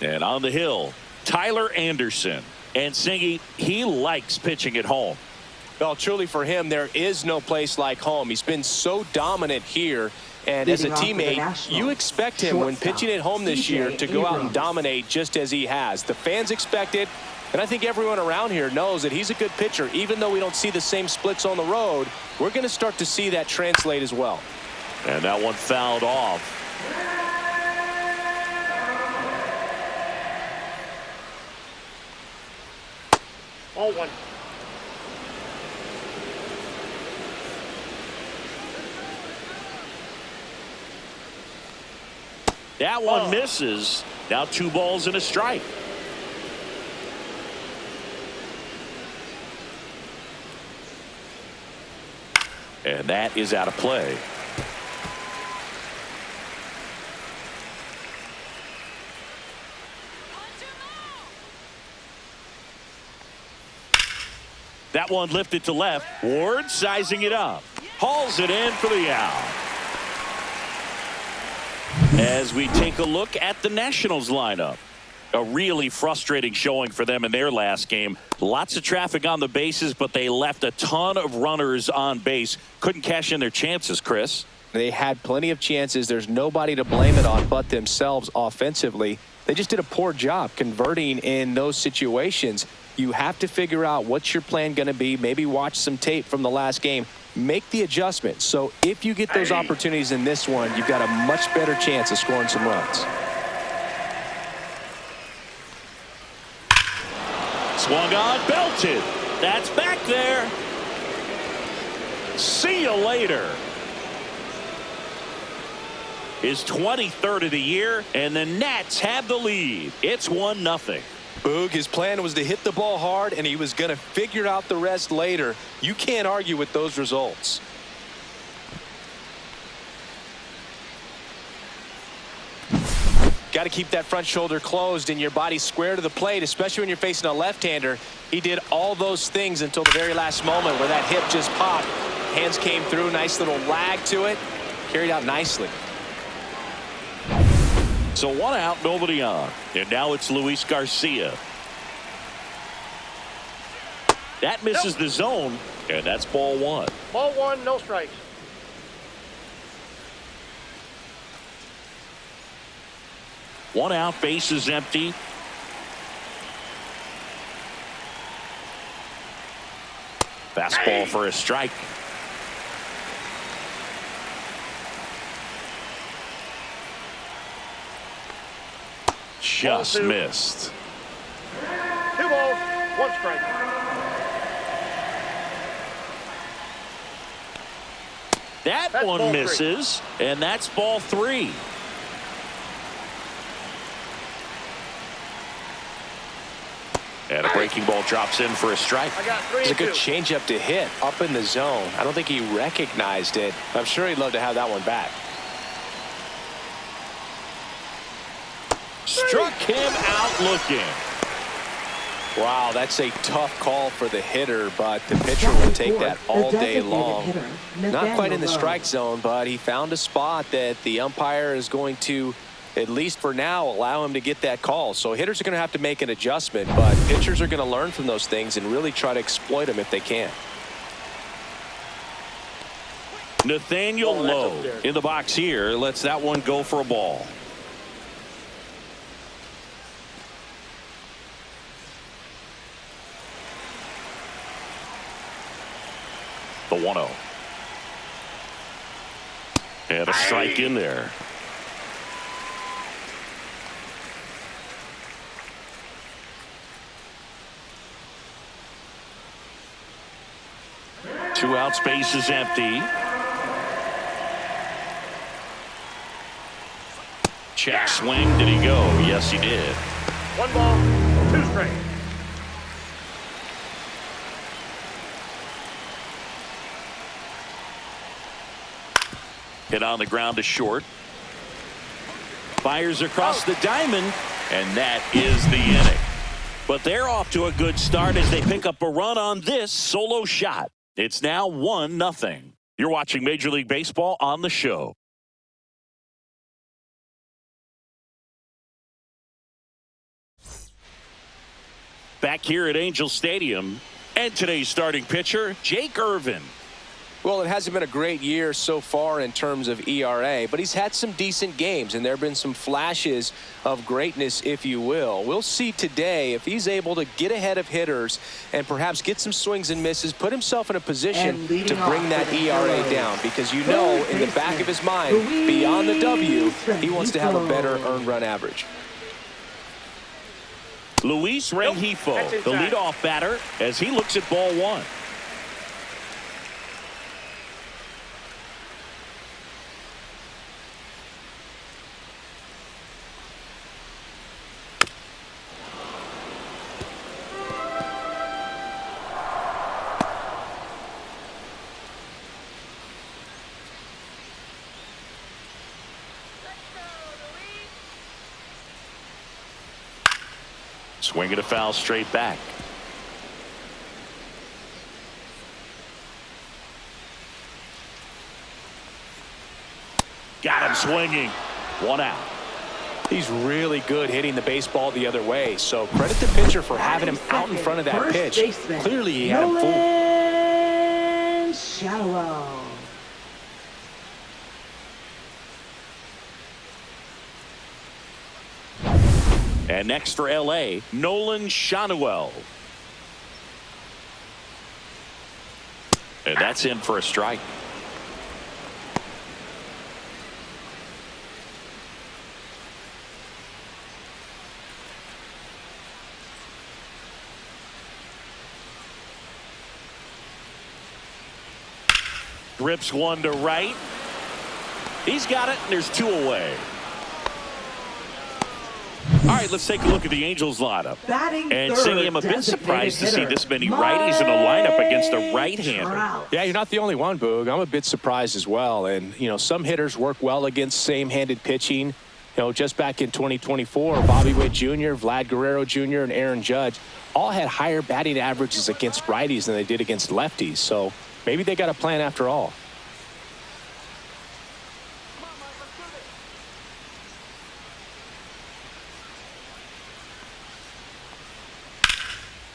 And on the hill, Tyler Anderson. And Singy, he likes pitching at home. Well, truly for him, there is no place like home. He's been so dominant here. And as a teammate, you expect him when pitching at home this year to go out and dominate just as he has. The fans expect it, and I think everyone around here knows that he's a good pitcher. Even though we don't see the same splits on the road, we're going to start to see that translate as well. And that one fouled off. Ball one. That one misses. Now 2 balls and a strike. And that is out of play. That one lifted to left. Ward sizing it up. Hauls it in for the out. As we take a look at the Nationals lineup. A really frustrating showing for them in their last game. Lots of traffic on the bases, but they left a ton of runners on base. Couldn't cash in their chances, Chris. They had plenty of chances. There's nobody to blame it on but themselves offensively. They just did a poor job converting in those situations. You have to figure out what's your plan going to be. Maybe watch some tape from the last game. Make the adjustment. So if you get those opportunities in this one, you've got a much better chance of scoring some runs. Swung on, belted. That's back there. See you later. His 23rd of the year, and the Nats have the lead. It's 1-0. Boog, his plan was to hit the ball hard, and he was going to figure out the rest later. You can't argue with those results. Got to keep that front shoulder closed and your body square to the plate, especially when you're facing a left-hander. He did all those things until the very last moment where that hip just popped. Hands came through, nice little lag to it. Carried out nicely. So 1 out, nobody on. And now it's Luis Garcia. That misses the zone, and that's ball 1. Ball 1, no strikes. One out, base is empty. Fastball for a strike. Just missed. 2 balls, 1 strike. That one misses, and that's ball 3. And a breaking ball drops in for a strike. It's a good changeup to hit up in the zone. I don't think he recognized it. I'm sure he'd love to have that one back. Struck him out looking. Wow, that's a tough call for the hitter, but the pitcher will take that all day long. Not quite in the strike zone, but he found a spot that the umpire is going to, at least for now, allow him to get that call. So hitters are going to have to make an adjustment, but pitchers are going to learn from those things and really try to exploit them if they can. Nathaniel Lowe in the box here lets that one go for a ball. The 1-0. And a strike in there. Two out, space is empty. Check swing. Did he go? Yes, he did. 1 ball, 2 strikes. Hit on the ground to short. Fires across the diamond, and that is the inning. But they're off to a good start as they pick up a run on this solo shot. It's now 1-0. You're watching Major League Baseball on the show. back here at Angel Stadium. And today's starting pitcher, Jake Irvin. Well, it hasn't been a great year so far in terms of ERA, but he's had some decent games, and there have been some flashes of greatness, if you will. We'll see today if he's able to get ahead of hitters and perhaps get some swings and misses, put himself in a position to bring that ERA down, because you know in the back of his mind, beyond the W, he wants to have a better earned run average. Luis Rengifo, the leadoff batter, as he looks at ball one. Swing and a foul straight back. Got him swinging. One out. He's really good hitting the baseball the other way, so credit the pitcher for having him out in front of that pitch. Clearly he had him fooled. Shallow. And next for L.A., Nolan Shanuel. And that's in for a strike. Grips one to right. He's got it, and there's two away. All right, let's take a look at the Angels lineup. And Cindy, I'm a bit surprised to see this many righties in a lineup against a right-hander. Yeah, you're not the only one, Boog. I'm a bit surprised as well. And, you know, some hitters work well against same-handed pitching. You know, just back in 2024, Bobby Witt Jr., Vlad Guerrero Jr., and Aaron Judge all had higher batting averages against righties than they did against lefties. So maybe they got a plan after all.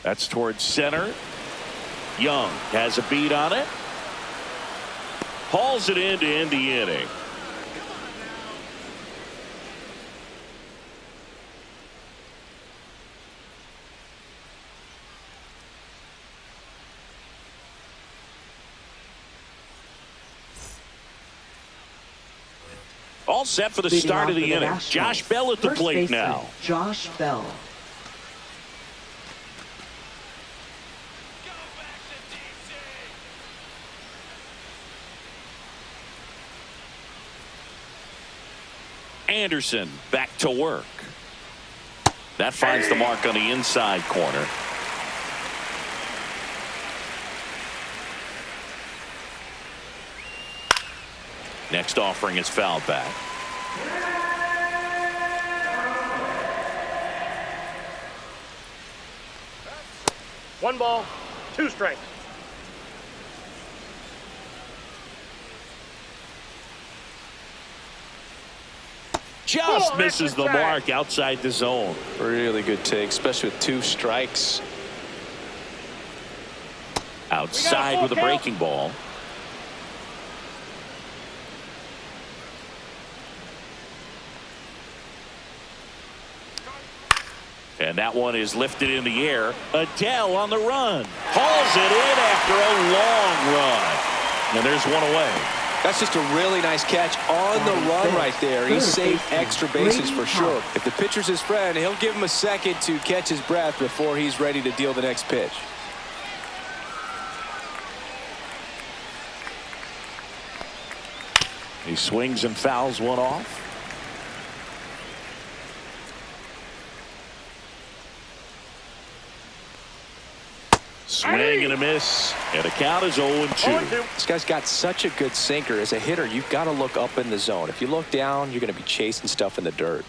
That's towards center. Young has a beat on it. Hauls it in to end the inning. All set for the start of the inning. Josh Bell at the plate now. Josh Bell. Anderson back to work. That finds the mark on the inside corner. Next offering is fouled back. One ball, two strikes. Just misses the mark outside the zone. Really good take, especially with two strikes. Outside with a breaking ball. And that one is lifted in the air. Adele on the run. Hauls it in after a long run. And there's one away. That's just a really nice catch on the run right there. He saved extra bases for sure. If the pitcher's his friend, he'll give him a second to catch his breath before he's ready to deal the next pitch. He swings and fouls one off. Swing and a miss, and the count is 0-2. This guy's got such a good sinker. As a hitter, you've got to look up in the zone. If you look down, you're going to be chasing stuff in the dirt.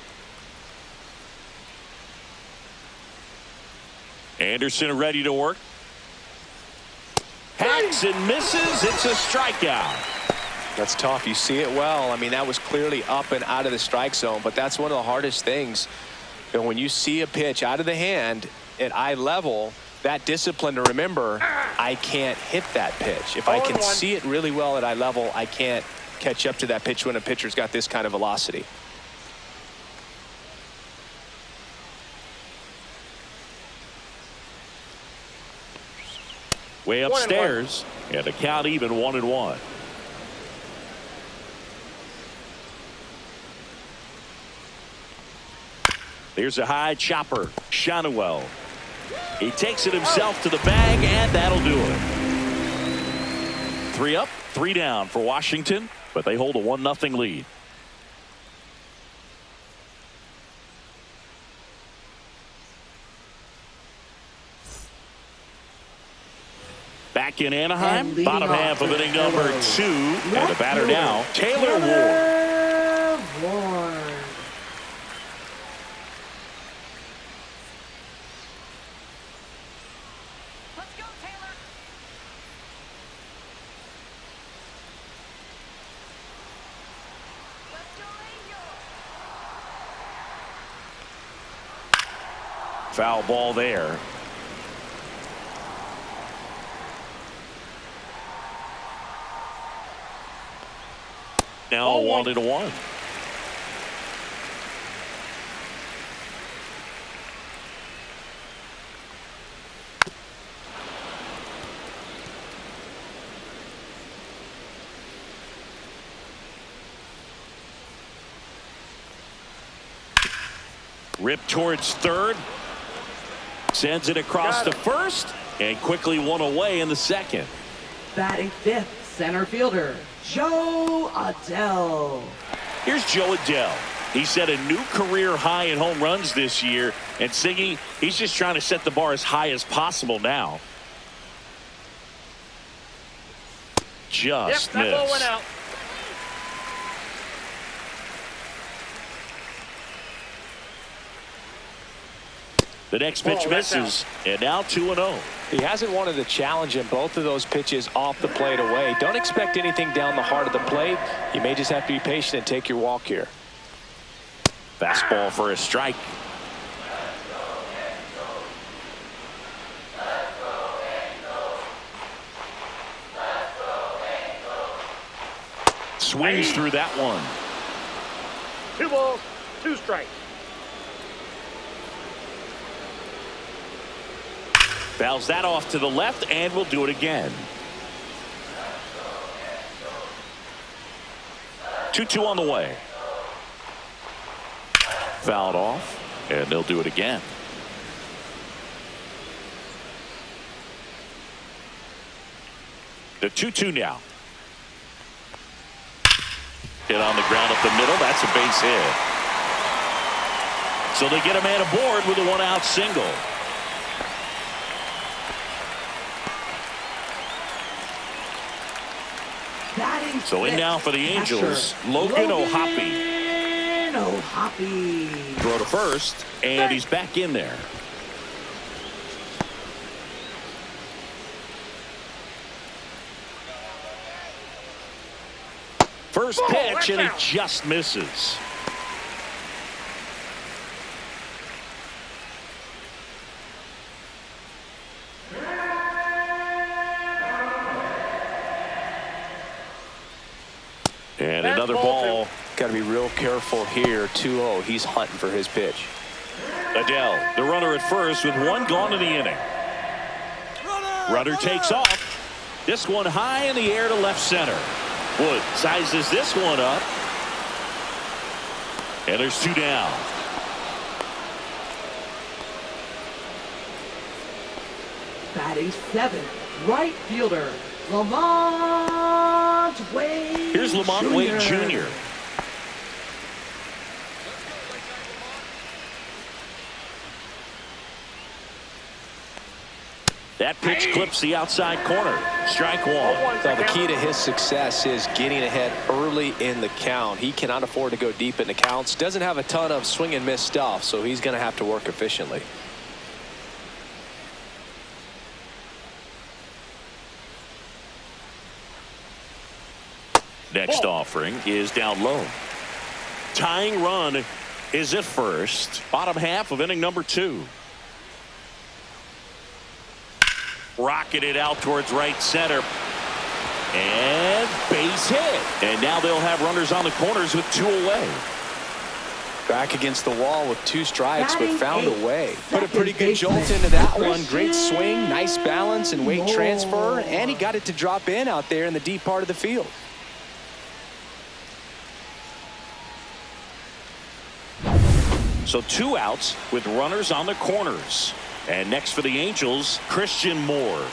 Anderson ready to work. Hacks and misses. It's a strikeout. That's tough. You see it well. I mean, that was clearly up and out of the strike zone, but that's one of the hardest things. You know, when you see a pitch out of the hand at eye level, that discipline to remember, I can't hit that pitch. If I can see it really well at eye level, I can't catch up to that pitch when a pitcher's got this kind of velocity. Way upstairs, and the count even 1-1. There's a high chopper. Shanuel. He takes it himself to the bag, and that'll do it. 3 up, 3 down for Washington, but they hold a 1-0 lead. Back in Anaheim, bottom half of inning number 2, and the batter now, Taylor Ward. Foul ball there. Now 1-1. Rip towards third. Sends it across to first, and quickly one away in the second. Batting fifth, center fielder, Joe Adell. Here's Joe Adell. He set a new career high in home runs this year, and Singy, he's just trying to set the bar as high as possible now. Just that ball went missed. out. The next pitch misses, and now 2-0. He hasn't wanted to challenge him. Both of those pitches off the plate away. Don't expect anything down the heart of the plate. You may just have to be patient and take your walk here. Fastball for a strike. Swings through that one. 2 balls, 2 strikes. Fouls that off to the left, and will do it again. 2-2 on the way. Fouled off, and they'll do it again. The 2-2 now. Hit on the ground up the middle. That's a base hit. So they get a man aboard with a 1-out single. So in now for the Angels, Logan O'Hoppe. Throw to first, and he's back in there. First pitch, and he just misses. And another ball. Got to be real careful here. 2-0. He's hunting for his pitch. Adell, the runner at first with 1 gone in the inning. Runner takes off. This one high in the air to left center. Wood sizes this one up. And there's 2 down. Batting seventh, right fielder, Lamont Wade. Here's Lamont Wade Jr. That pitch clips the outside corner. Strike one. So the key to his success is getting ahead early in the count. He cannot afford to go deep in the counts. Doesn't have a ton of swing and miss stuff, so he's going to have to work efficiently. Next offering is down low. Tying run is at first. Bottom half of inning number 2. Rocketed out towards right center. And base hit. And now they'll have runners on the corners with 2 away. Back against the wall with 2 strikes, but found a way. Put a pretty good Second jolt into that one. Great swing, nice balance and weight transfer, and he got it to drop in out there in the deep part of the field. So 2 outs with runners on the corners. And next for the Angels, Christian Moore.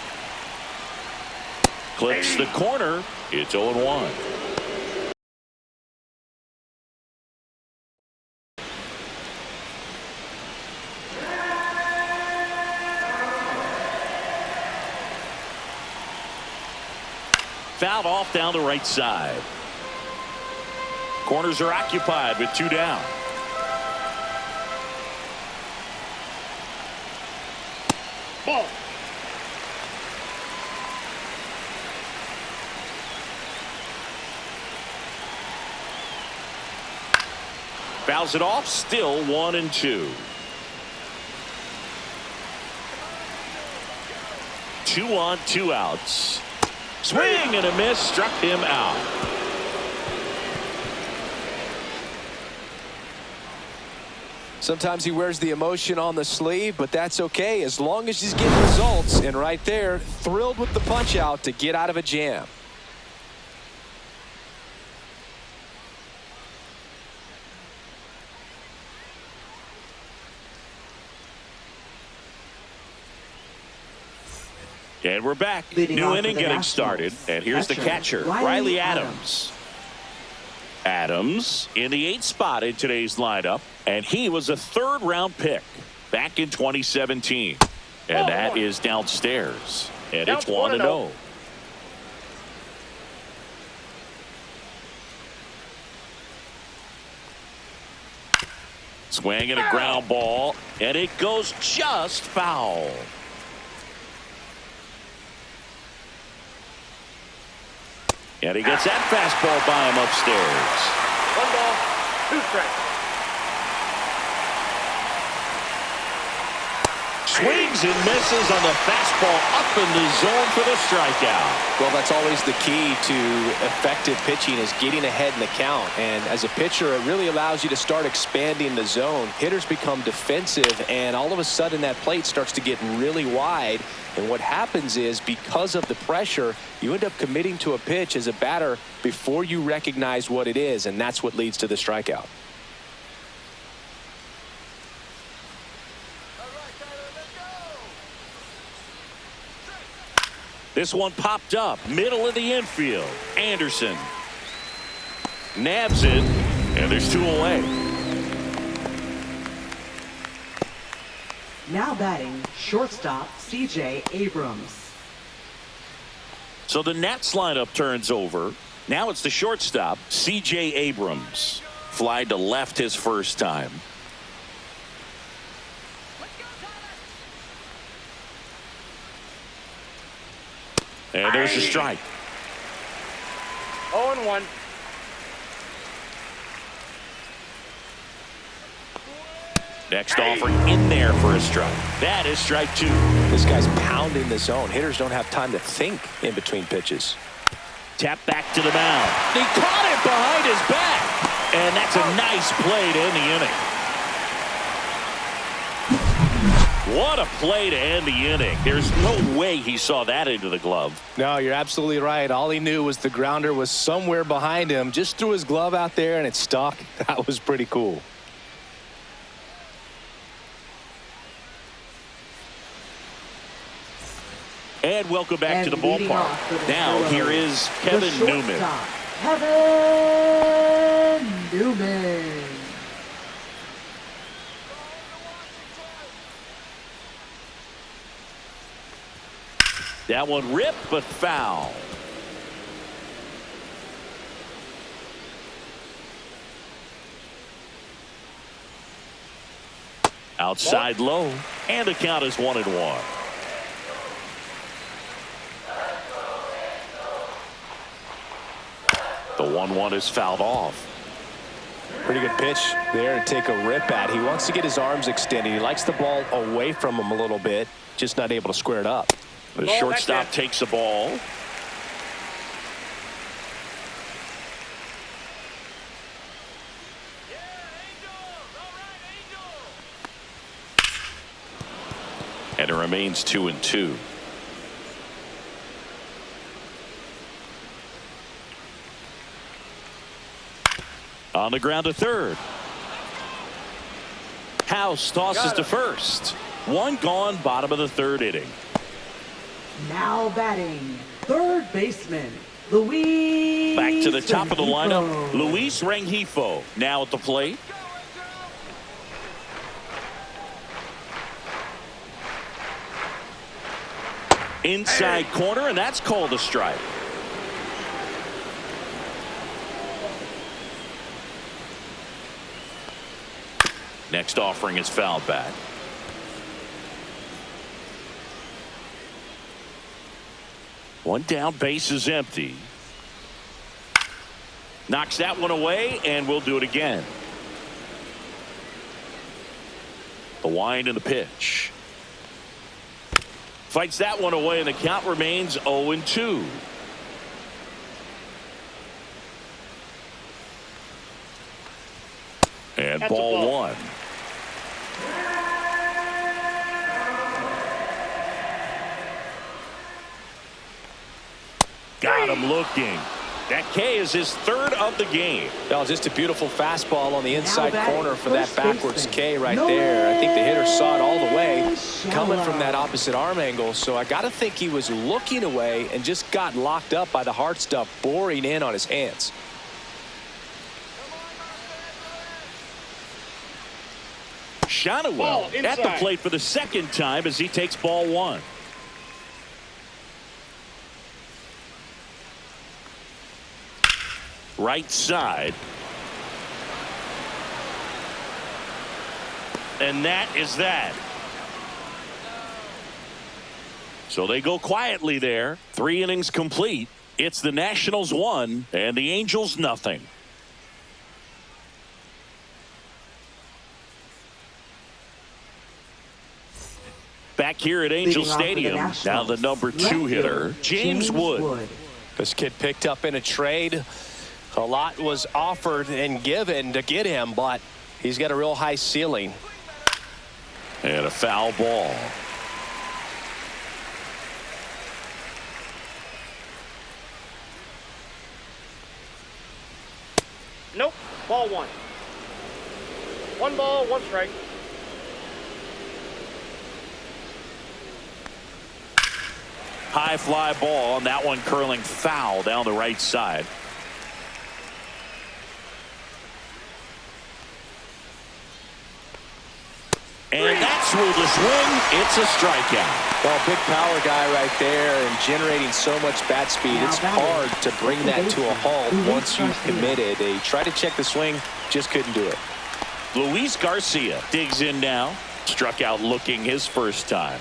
Clips the corner. It's 0-1. Fouled off down the right side. Corners are occupied with 2 down. Ball. Fouls it off, still 1-2. 2 on, 2 outs. Swing and a miss, struck him out. Sometimes he wears the emotion on the sleeve, but that's okay as long as he's getting results. And right there, thrilled with the punch out to get out of a jam. And we're back. Leading New off inning for the getting Nationals, started. And here's the catcher, Riley Adams. Adams in the 8th spot in today's lineup. And he was a 3rd-round pick back in 2017. And that is downstairs. And it's 1-0. Swing and a ground ball. And it goes just foul. And he gets that fastball by him upstairs. 1 ball, 2 strikes. Swings and misses on the fastball up in the zone for the strikeout. Well, that's always the key to effective pitching is getting ahead in the count. And as a pitcher, it really allows you to start expanding the zone. Hitters become defensive, and all of a sudden that plate starts to get really wide. And what happens is because of the pressure, you end up committing to a pitch as a batter before you recognize what it is, and that's what leads to the strikeout. This one popped up, middle of the infield. Anderson nabs it, and there's 2 away. Now batting, shortstop C.J. Abrams. So the Nats lineup turns over. Now it's the shortstop, C.J. Abrams. Fly to left his first time. And there's a strike. 0-1. Next offering in there for a strike. That is strike 2. This guy's pounding the zone. Hitters don't have time to think in between pitches. Tap back to the mound. He caught it behind his back. And that's a nice play to end the inning. What a play to end the inning. There's no way he saw that into the glove. No, you're absolutely right. All he knew was the grounder was somewhere behind him. Just threw his glove out there and it stuck. That was pretty cool. And welcome back And to the leading ballpark. off for the Now Phillies, here is the Kevin Newman. shortstop, Kevin Newman. That one ripped but foul. Outside low, and the count is 1-1. The 1-1 is fouled off. Pretty good pitch there to take a rip at. He wants to get his arms extended. He likes the ball away from him a little bit, just not able to square it up. The Ball, shortstop that's it. takes the ball. And it remains 2-2. On the ground to third. House tosses to first. One gone, bottom of the third inning. Now batting, third baseman, Luis. Back to the top of the lineup, Rengifo. Luis Rengifo now at the plate. Inside corner, and that's called a strike. Next offering is fouled back. One down, base is empty. Knocks that one away, and we'll do it again. The wind and the pitch. Fights that one away, and the count remains 0-2. And That's a ball ball. one. Got him looking. That K is his third of the game. Well, just a beautiful fastball on the inside Now batting, corner for that first backwards baseman, K right Noe there. I think the hitter saw it all the way coming from Shallow. that opposite arm angle. So I got to think he was looking away and just got locked up by the hard stuff boring in on his hands. Shonowell Ball at the inside. plate for the second time as he takes ball one. Right side. And that is that. So they go quietly there. 3 innings complete. It's the Nationals 1 and the Angels nothing. Back here at Angel Leading off for the Stadium, now Nationals, the number 2 left hitter, fielder, James Wood. This kid picked up in a trade. A lot was offered and given to get him, but he's got a real high ceiling. And a foul ball. Nope. Ball one. 1 ball, 1 strike. High fly ball, and that one curling foul down the right side. And that smoother swing. It's a strikeout. Well, big power guy right there and generating so much bat speed. Now It's batting, hard to bring that to a halt Luis once you've Garcia. committed. They tried to check the swing, just couldn't do it. Luis Garcia digs in now. Struck out looking his first time.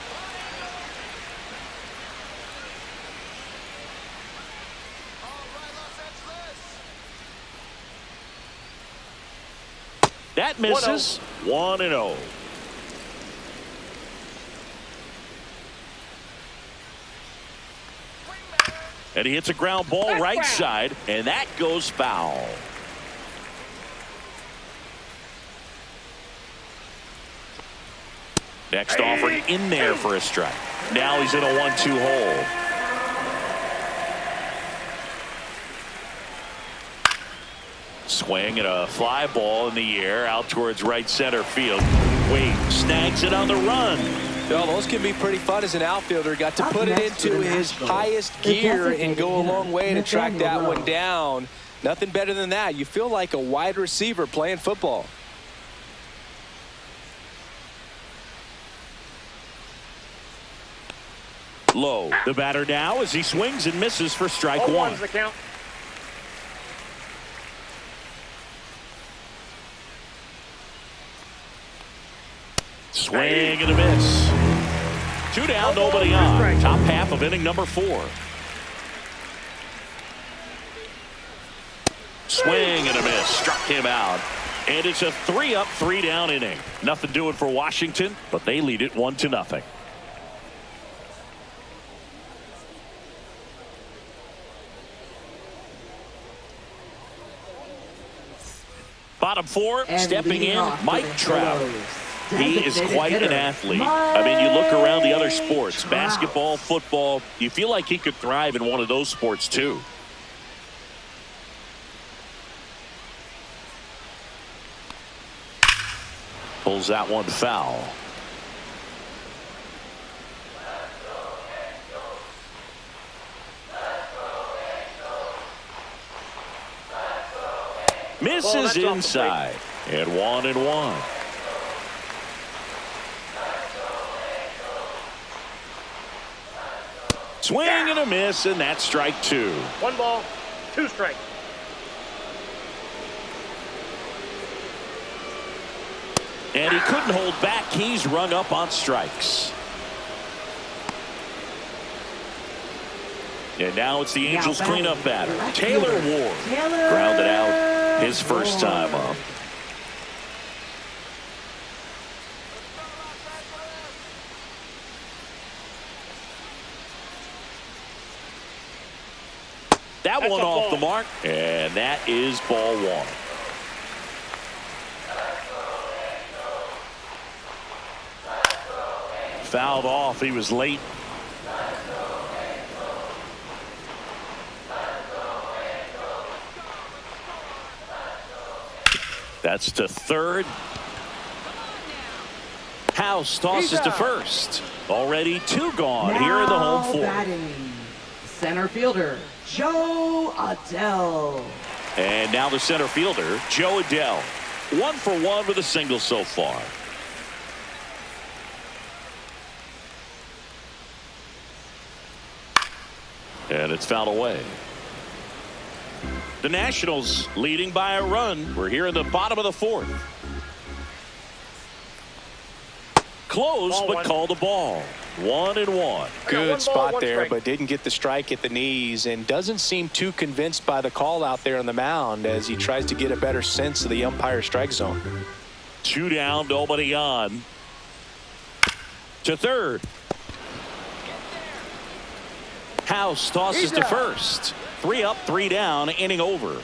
That misses. 1-0. And he hits a ground ball That's right foul. side, and that goes foul. Next offering in there for a strike. Now he's in a 1-2 hole. Swing and a fly ball in the air out towards right center field. Wade snags it on the run. Well, those can be pretty fun as an outfielder. Got to Up put it next for into the his Nationals, highest the gear and designated go a hitter, long way to track Nathaniel that one Lowe. down. Nothing better than that. You feel like a wide receiver playing football. Low, the batter now as he swings and misses for strike 1. 0-1's the count. Swing and a miss. 2 down, nobody on. Top half of inning number 4. Swing and a miss. Struck him out. And it's a 3-up, 3-down inning. Nothing doing for Washington, but they lead it 1-0. Bottom four, And stepping leading in, off for Mike the Trout. Phillies, He is designated quite an hitter, athlete. I mean, you look around the other sports, Trout. basketball, football, you feel like he could thrive in one of those sports too. Pulls that one foul. Misses inside. And 1-1. Swing and a miss, and that's strike two. 1 ball, 2 strikes. And he couldn't hold back. He's rung up on strikes. And now it's the Angels cleanup batter, Taylor Ward. Grounded out his first time up. That one off the mark, and that is ball one. Fouled off. He was late. That's to third. House tosses to first. Already 2 gone here in the home fourth. Batting, center fielder, Joe Adell. And now the center fielder, Joe Adell. 1 for 1 with a single so far. And it's fouled away. The Nationals leading by a run. We're here in the bottom of the fourth. Close, but called a ball. 1-1. Good spot there, but didn't get the strike at the knees and doesn't seem too convinced by the call out there on the mound as he tries to get a better sense of the umpire's strike zone. 2 down, nobody on. To third. House tosses to first. 3 up, 3 down, inning over.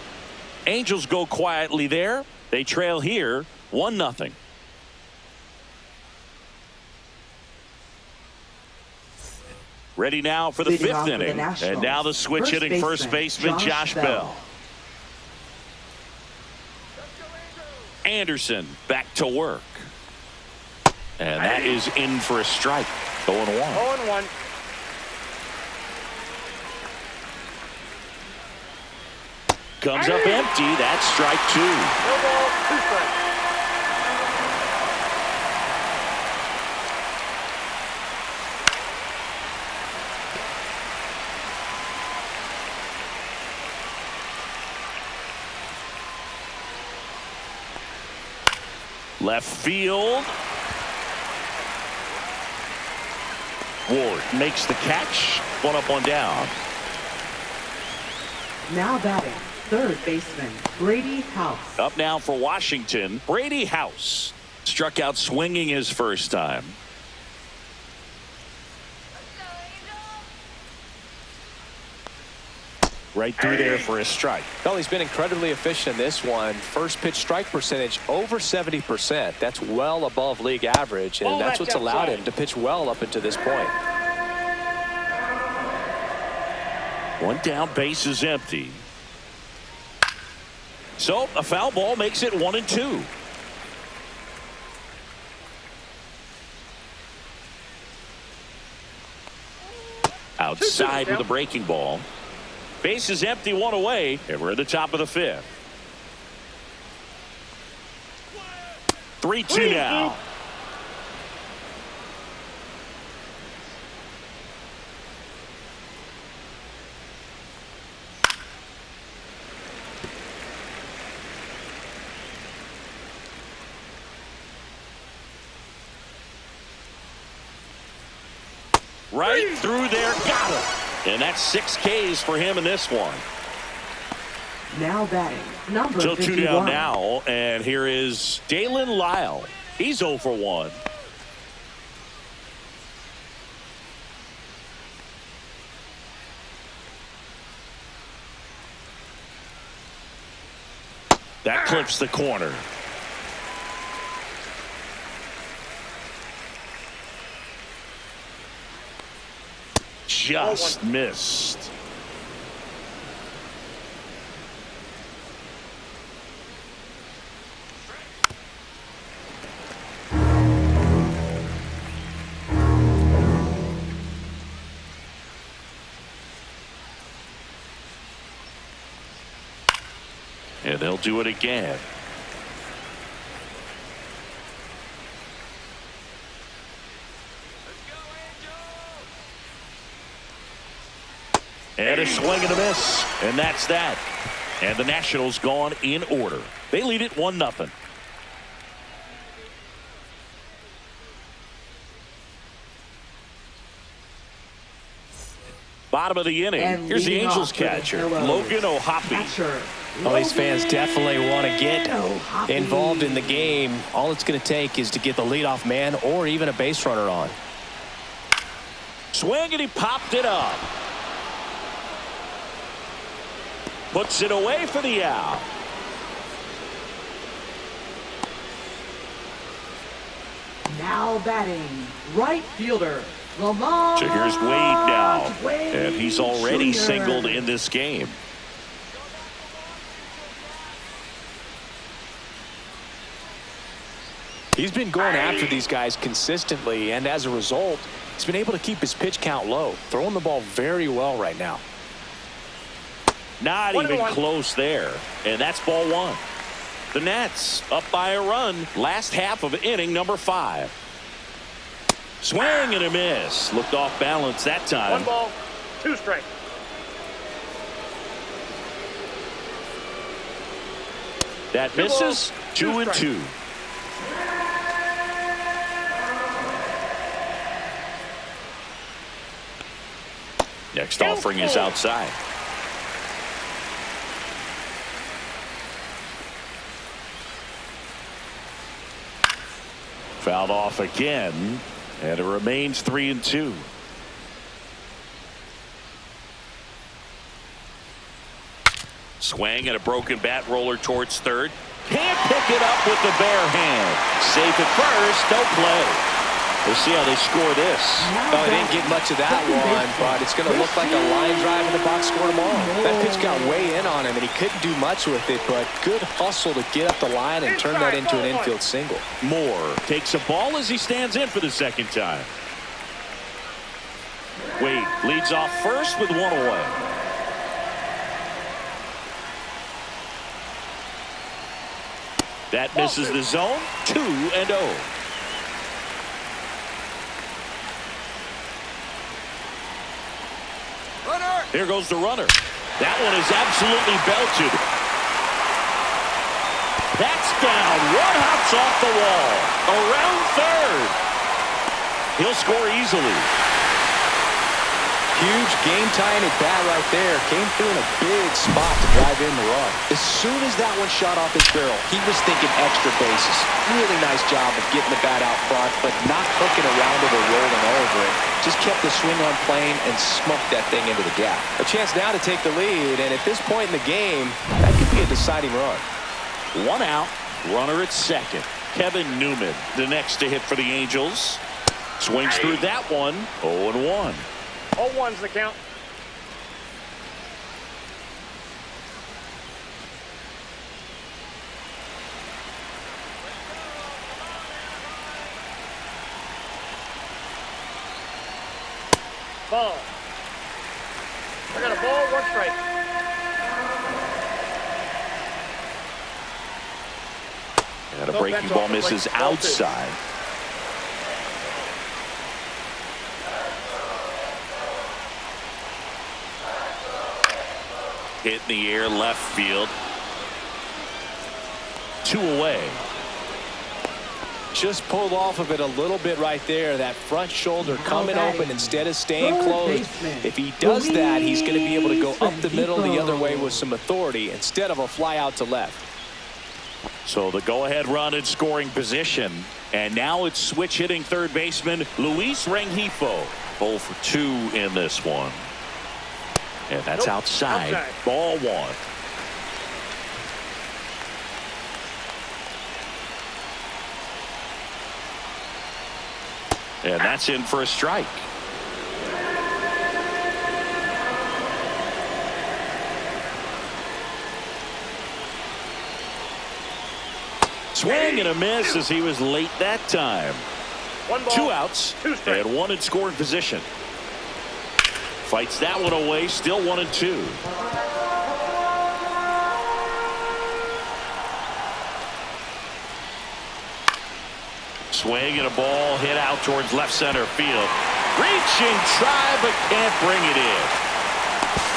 Angels go quietly there. They trail here 1-0. Ready now for the Leading 5th inning. And now the switch hitting first baseman Josh Bell. Anderson back to work. And that is in for a strike. 0-1. 0-1. Comes up empty. That's strike 2. 4 balls, 2 strikes. Left field. Ward makes the catch. 1 up, 1 down. Now batting, third baseman, Brady House. Up now for Washington, Brady House. Struck out swinging his first time. Right through there for a strike. Well, he's been incredibly efficient in this one. First pitch strike percentage over 70%. That's well above league average, and that's what's allowed him to pitch well up until this point. 1 down, base is empty. So a foul ball makes it 1-2. Outside with a breaking ball. Base is empty, 1 away, and we're at the top of the 5th. 3-2 now. Right through there, got him. And that's 6 Ks for him in this one. Now batting, number So 51. 2 down now, and here is Dalen Lyle. He's 0 for 1. That clips the corner. Just missed. And they'll do it again. And a swing and a miss. And that's that. And the Nationals gone in order. They lead it 1-0. Bottom of the inning. And Here's the leading Angels off for the catcher, Hellos. Logan O'Hoppe. Catcher, Well, these fans definitely want to get O'Hoppe. involved in the game. All it's going to take is to get the leadoff man or even a base runner on. Swing, and he popped it up. Puts it away for the out. Now batting, right fielder, Lamar. So here's Wade now. Wade And he's already Jr. singled in this game. He's been going after these guys consistently, and as a result, he's been able to keep his pitch count low, throwing the ball very well right now. Not even close there. And that's ball one. The Nats up by a run. Last half of inning number 5. Swing and a miss. Looked off balance that time. 1 ball, 2 strikes. That misses. 2-2. Next offering is outside. Fouled off again, and it remains 3-2. Swing and a broken bat roller towards third. Can't pick it up with the bare hand. Safe at first, no play. We'll see how they score this. Well, they didn't get much of that one, but it's going to look like a line drive in the box score tomorrow. That pitch got way in on him, and he couldn't do much with it, but good hustle to get up the line and turn that into an infield single. Moore takes a ball as he stands in for the second time. Wade leads off first with 1 away. That misses the zone. 2-0. Here goes the runner. That one is absolutely belted. That's down. One hops off the wall. Around third. He'll score easily. Huge game-tying at bat right there. Came through in a big spot to drive in the run. As soon as that one shot off his barrel, he was thinking extra bases. Really nice job of getting the bat out front, but not hooking around it or rolling over it. Just kept the swing on plane and smoked that thing into the gap. A chance now to take the lead, and at this point in the game, that could be a deciding run. 1 out. Runner at second. Kevin Newman, the next to hit for the Angels. Swings through that one. 0-1. 0-1's the count. Ball. I got a ball, 1 strike. And a breaking ball misses outside. Hit in the air left field. 2 away. Just pulled off of it a little bit right there. That front shoulder coming open instead of staying closed. If he does that, he's going to be able to go up the middle the other way with some authority instead of a fly out to left. So the go-ahead run in scoring position. And now it's switch hitting third baseman Luis Rengifo. 0 for 2 in this one. And that's outside. Ball 1. And that's in for a strike. Swing and a miss as he was late that time. 1 ball, 2 outs 2 strikes. and 1 in scoring position. Fights that one away, still 1-2. Swing and a ball hit out towards left center field. Reaching try but can't bring it in.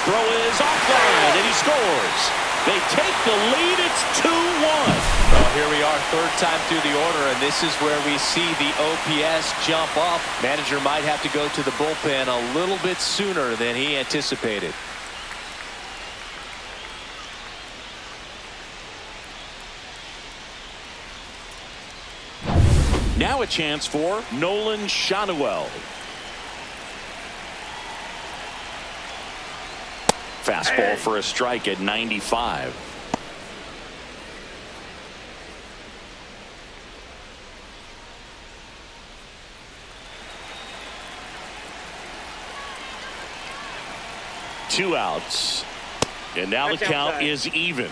Throw is offline and he scores. They take the lead. It's 2-1. Well, here we are, third time through the order, and this is where we see the OPS jump up. Manager might have to go to the bullpen a little bit sooner than he anticipated. Now a chance for Nolan Shanuel. Fastball for a strike at 95. Two outs. And now the count is even.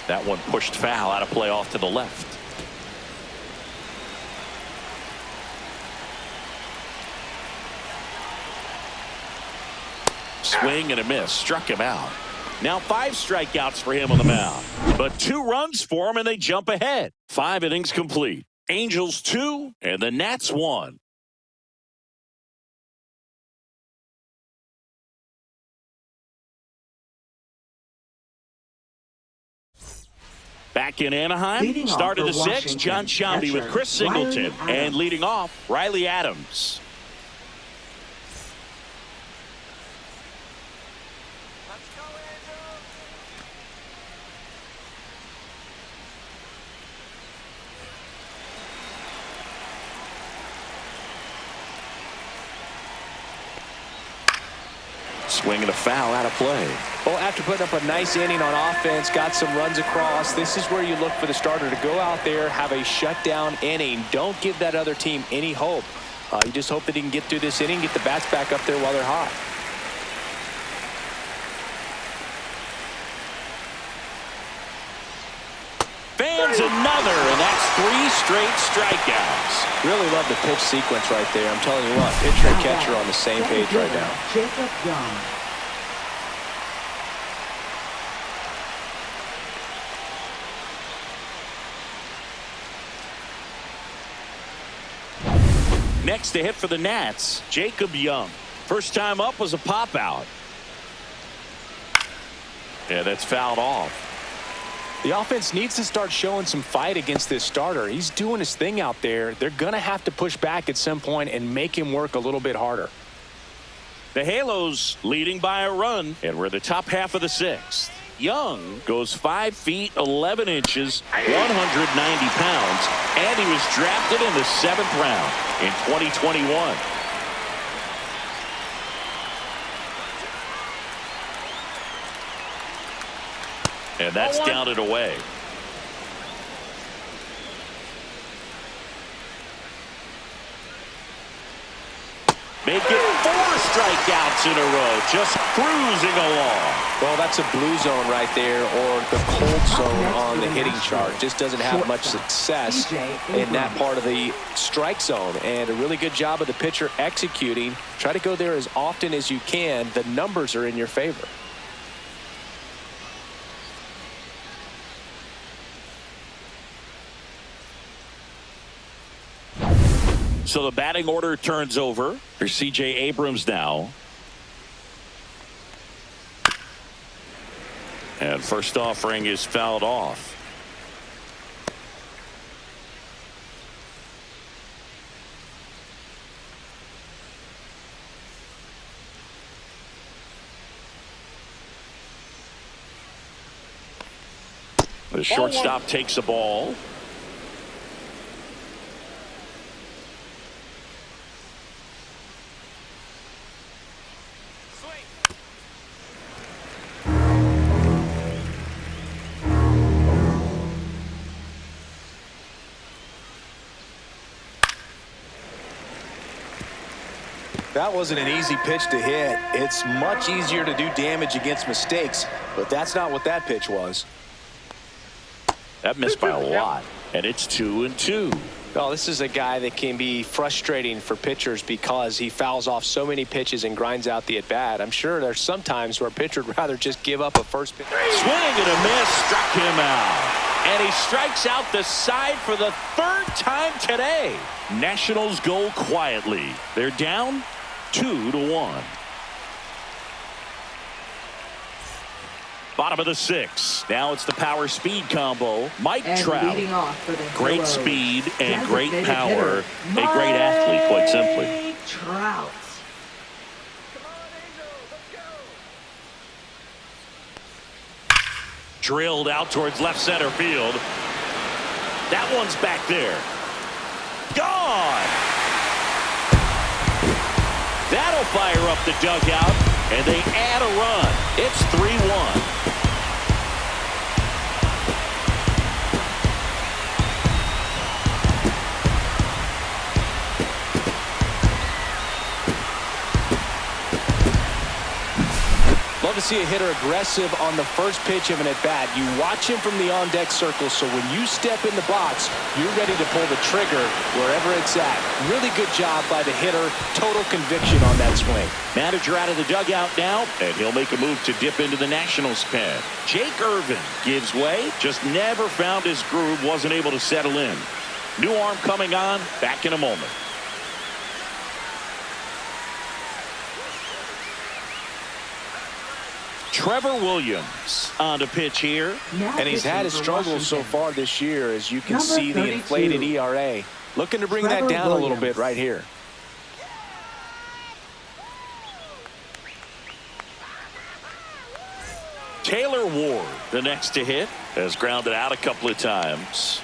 That one pushed foul out of play off to the left. Swing and a miss. Struck him out. Now 5 strikeouts for him on the mound. But 2 runs for him and they jump ahead. 5 innings complete. Angels 2 and the Nats 1. Back in Anaheim, start of the 6th, John Shambi with Chris Singleton. And leading off, Riley Adams. Swing and a foul out of play. Well, after putting up a nice inning on offense, got some runs across, this is where you look for the starter to go out there, have a shutdown inning. Don't give that other team any hope. You just hope that he can get through this inning, get the bats back up there while they're hot. Fans another, and that's 3 straight strikeouts. Really love the pitch sequence right there. I'm telling you what, pitcher and catcher are on the same page right now. Jacob Young. Next to hit for the Nats, Jacob Young. First time up was a pop out. Yeah, that's fouled off. The offense needs to start showing some fight against this starter. He's doing his thing out there. They're going to have to push back at some point and make him work a little bit harder. The Halos leading by a run, and we're the top half of the 6th. Young goes 5 feet 11 inches, 190 pounds, and he was drafted in the 7th round in 2021. And that's down and away. Make it 4 strikeouts in a row, just cruising along. Well, that's a blue zone right there, or the cold zone on the hitting chart. Just doesn't have much success in that part of the strike zone. And a really good job of the pitcher executing. Try to go there as often as you can. The numbers are in your favor. So the batting order turns over for C.J. Abrams now. And first offering is fouled off. The shortstop takes a ball. That wasn't an easy pitch to hit. It's much easier to do damage against mistakes, but that's not what that pitch was. That missed by a lot, and it's 2-2. Well, this is a guy that can be frustrating for pitchers because he fouls off so many pitches and grinds out the at-bat. I'm sure there's some times where a pitcher would rather just give up a first pitch. Swing and a miss, struck him out. And he strikes out the side for the third time today. Nationals go quietly. They're down 2-1. Bottom of the 6th. Now it's the power speed combo. Mike Trout. Leading off for the great Heroes, speed and great designated power. hitter, A great athlete, quite simply. Mike Trout. Drilled out towards left center field. That one's back there. Gone. That'll fire up the dugout, and they add a run. It's 3-1. Love to see a hitter aggressive on the first pitch of an at-bat. You watch him from the on-deck circle, so when you step in the box, you're ready to pull the trigger wherever it's at. Really good job by the hitter. Total conviction on that swing. Manager out of the dugout now, and he'll make a move to dip into the Nationals pen. Jake Irvin gives way, just never found his groove, wasn't able to settle in. New arm coming on, back in a moment. Trevor Williams on the pitch here. And he's had his struggles so far this year, as you can see the inflated ERA. Looking to bring that down a little bit right here. Taylor Ward, the next to hit, has grounded out a couple of times.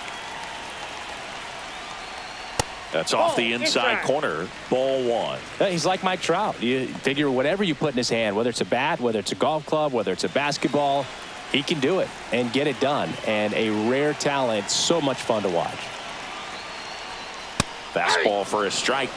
That's off the inside corner. Ball 1. He's like Mike Trout. You figure whatever you put in his hand, whether it's a bat, whether it's a golf club, whether it's a basketball, he can do it and get it done. And a rare talent, so much fun to watch. Fastball for a strike.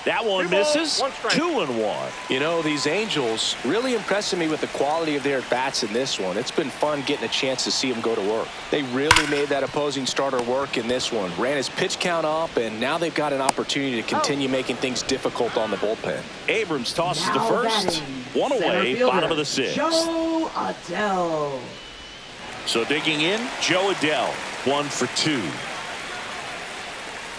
That one misses. 2-1. You know, these Angels really impressing me with the quality of their bats in this one. It's been fun getting a chance to see them go to work. They really made that opposing starter work in this one. Ran his pitch count up, and now they've got an opportunity to continue making things difficult on the bullpen. Abrams tosses Now the first. batting, One away, center bottom of the fielder, 6th. Joe Adele. So digging in, Joe Adele, 1 for 2.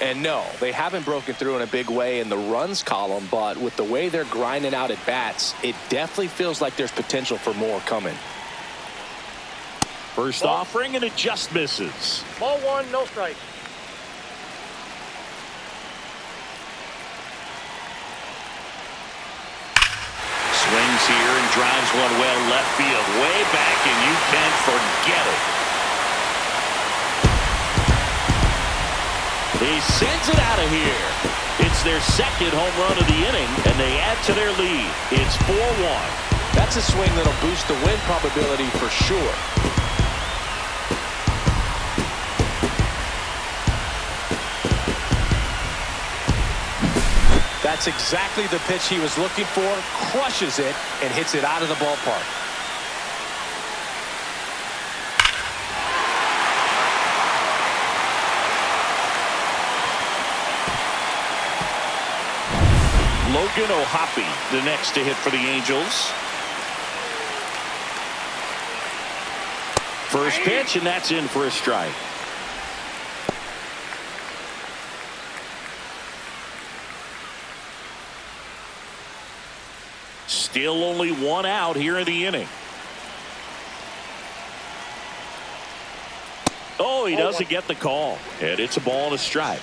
And no, they haven't broken through in a big way in the runs column, but with the way they're grinding out at bats, it definitely feels like there's potential for more coming. First offering, and it just misses. Ball 1, no strike. Swings here and drives one well left field, way back, and you can forget it. He sends it out of here. It's their second home run of the inning, and they add to their lead. It's 4-1. That's a swing that'll boost the win probability for sure. That's exactly the pitch he was looking for. Crushes it and hits it out of the ballpark. Logan O'Hoppe, the next to hit for the Angels. First pitch, and that's in for a strike. Still only one out here in the inning. Oh, he doesn't get the call, and it's a ball and a strike.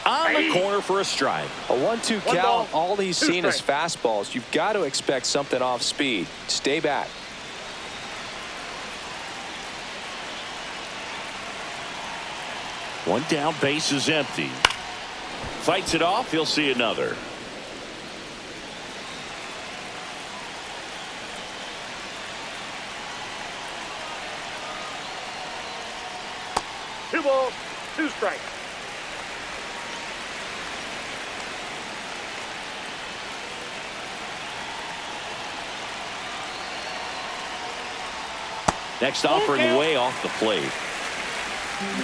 On the corner for a strike. A 1-2 count. All he's seen is fastballs. You've got to expect something off speed. Stay back. One down, base is empty. Fights it off. He'll see another. Two balls, two strikes. Next offering way off the plate.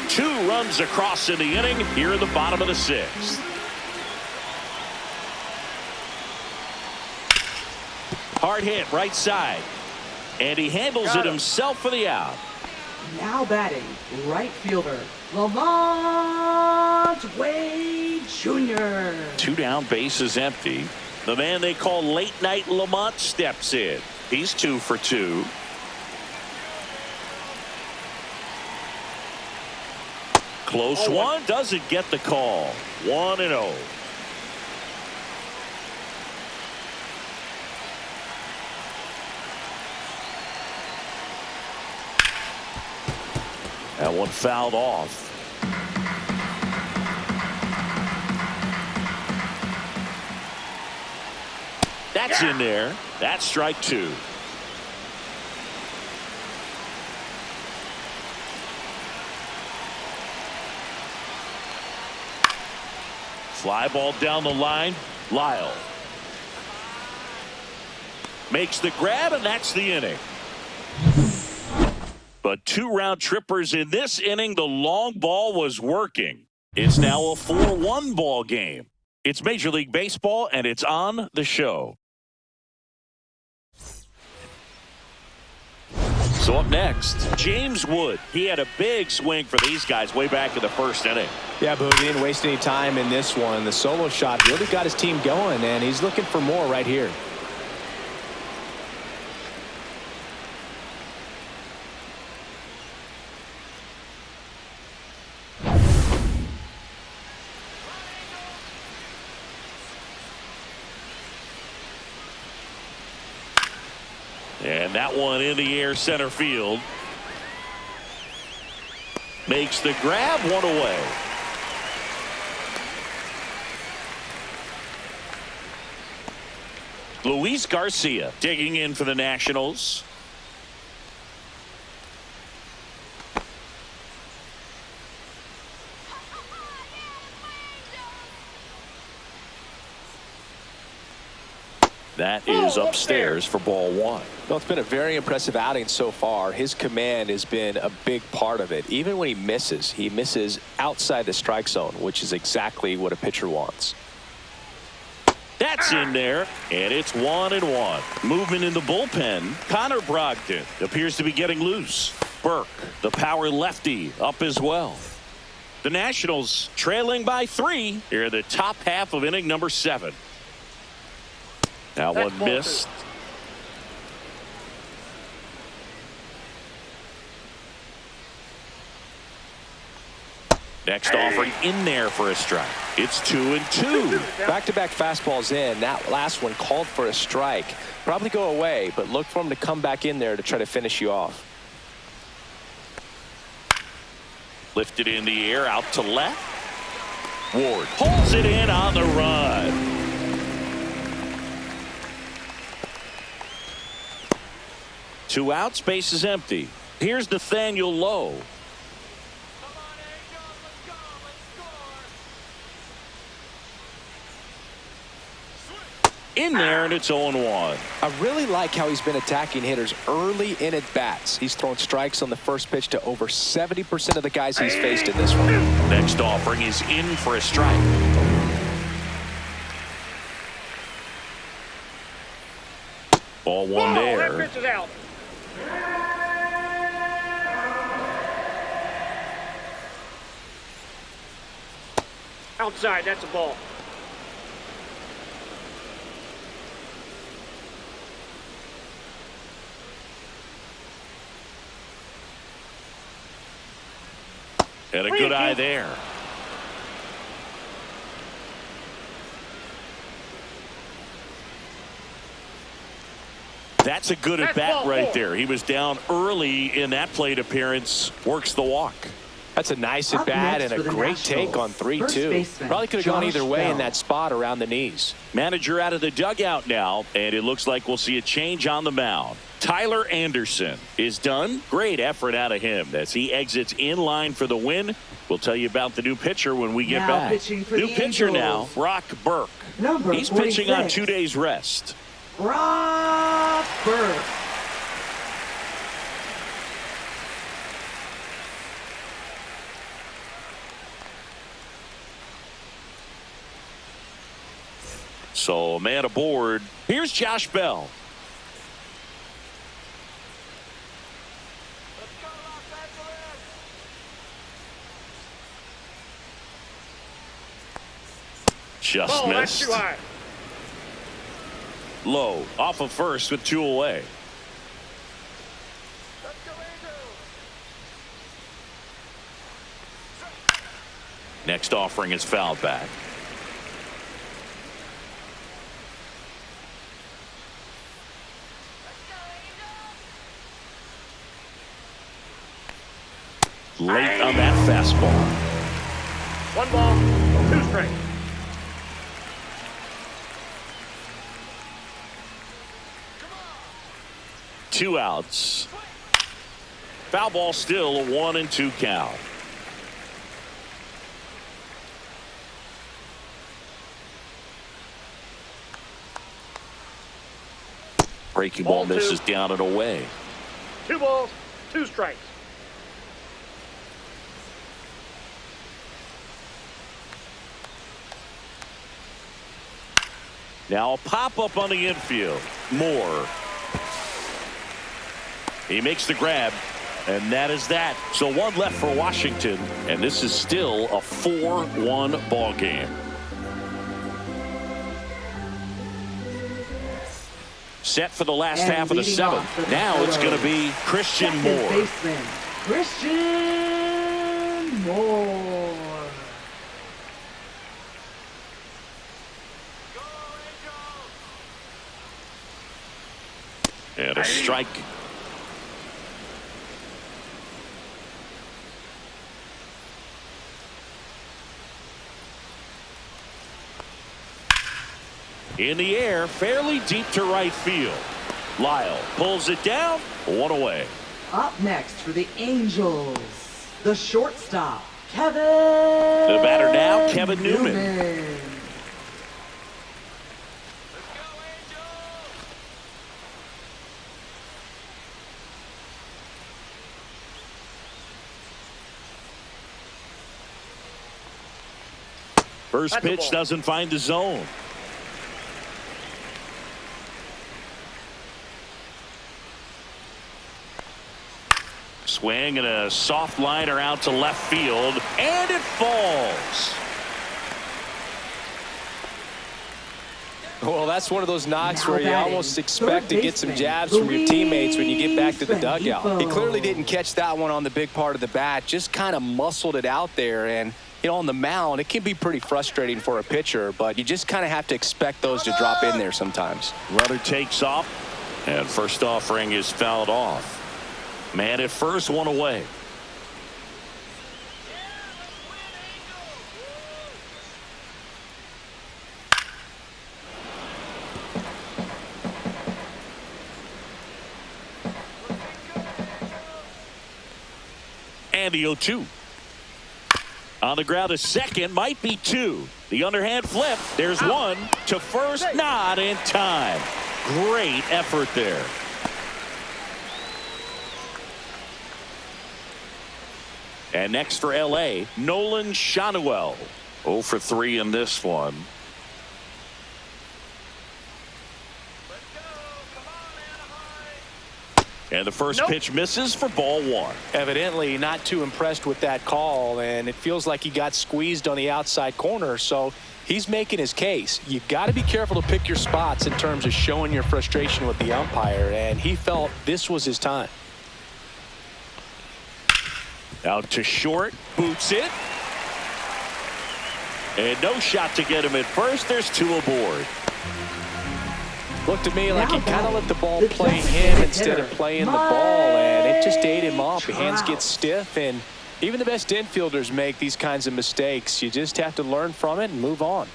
2 runs across in the inning here in the bottom of the 6th. Hard hit right side. And he handles it himself for the out. Now batting, right fielder, Lamont Wade Jr. 2 down, bases empty. The man they call Late Night Lamont steps in. He's 2 for 2. Close one, doesn't get the call. 1-0. That one fouled off. That's in there. That's strike 2. Fly ball down the line. Lyle makes the grab, and that's the inning. But 2 round trippers in this inning. The long ball was working. It's now a 4-1 ball game. It's Major League Baseball, and it's on the show. So up next, James Wood. He had a big swing for these guys way back in the 1st inning. Yeah, but he didn't waste any time in this one. The solo shot really got his team going, and he's looking for more right here. And that one in the air center field. Makes the grab, 1 away. Luis Garcia digging in for the Nationals. That is upstairs for ball 1. Well, it's been a very impressive outing so far. His command has been a big part of it. Even when he misses outside the strike zone, which is exactly what a pitcher wants. That's in there, and it's 1-1. Movement in the bullpen. Connor Brogdon appears to be getting loose. Burke, the power lefty, up as well. The Nationals trailing by 3 here in the top half of inning number 7. That one missed. Next offering in there for a strike. It's 2-2. Back-to-back fastballs in. That last one called for a strike. Probably go away, but look for him to come back in there to try to finish you off. Lifted in the air out to left. Ward pulls it in on the run. Two outs, base is empty. Here's Nathaniel Lowe. In there, and it's 0-1. I really like how he's been attacking hitters early in at bats. He's thrown strikes on the first pitch to over 70% of the guys he's faced in this one. Next offering is in for a strike. Ball 1 there. That pitch is out. Outside, that's a ball. And a good eye there. That's a good at bat right there. He was down early in that plate appearance. Works the walk. That's a nice Up at bat next and a for the great Nationals, take on 3-2. first baseman, Probably could have gone Josh either way in Bell. that spot around the knees. Manager out of the dugout now, and it looks like we'll see a change on the mound. Tyler Anderson is done. Great effort out of him as he exits in line for the win. We'll tell you about the new pitcher when we get Now back. pitching for New the pitcher now, Angels. Brock Burke. Number He's pitching on 46. 2 days rest. Brock Burke. So, man aboard. Here's Josh Bell. Just Ball, that's missed. too high. Low off of first with 2 away. Next offering is fouled back. Late on that fastball. 1 ball, 2 strikes. Two outs. Foul ball still, a 1-2 count. Breaking ball Ball 2. misses down and away. 2 balls, 2 strikes. Now a pop-up on the infield. Moore. He makes the grab, and that is that. So 1 left for Washington, and this is still a 4-1 ball game. Set for the last And half of the leading off 7th. for the Now it's going to be Stros. Christian Second Moore. baseman, Christian Moore. And a strike. In the air, fairly deep to right field. Lyle pulls it down, 1 away. Up next for the Angels, the shortstop, Kevin. The batter now, Kevin Newman. First That's a pitch ball. doesn't find the zone. Swing and a soft liner out to left field, and it falls. Well, that's one of those knocks Now where you batting, almost expect to third get some baseman, jabs from your teammates when you get back to the Luis dugout. Envivo. He clearly didn't catch that one on the big part of the bat, just kind of muscled it out there. And, you know, on the mound, it can be pretty frustrating for a pitcher, but you just kind of have to expect those to drop in there sometimes. Runner takes off, and first offering is fouled off. Man at first, 1 away. And the 0-2. On the ground to second, might be 2. The underhand flip. There's 1 to first, not in time. Great effort there. And next for LA, Nolan Shanuel. 0 for 3 in this one. And the first pitch misses for ball 1. Evidently not too impressed with that call, and it feels like he got squeezed on the outside corner, so he's making his case. You've got to be careful to pick your spots in terms of showing your frustration with the umpire, and he felt this was his time. Out to short, boots it. And no shot to get him at first. There's 2 aboard. Looked to me like he Now kind of let the ball batting, play the him designated instead of hitter, playing the ball, and it just ate him Mike up. Hands get Trout. stiff, and Even the best infielders make these kinds of mistakes. You just have to learn from it and move on.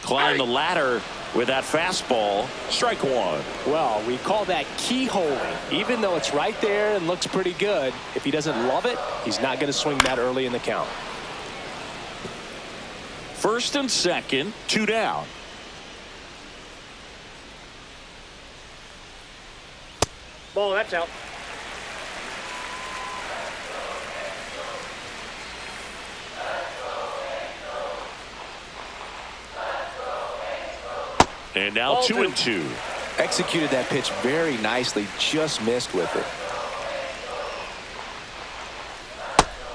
Climb the ladder with that fastball. Strike one. Well, we call that keyholing. Even though it's right there and looks pretty good, if he doesn't love it, he's not going to swing that early in the count. First and second, 2 down. Ball, that's out. And now Ball 2 and 2. Executed that pitch very nicely, just missed with it.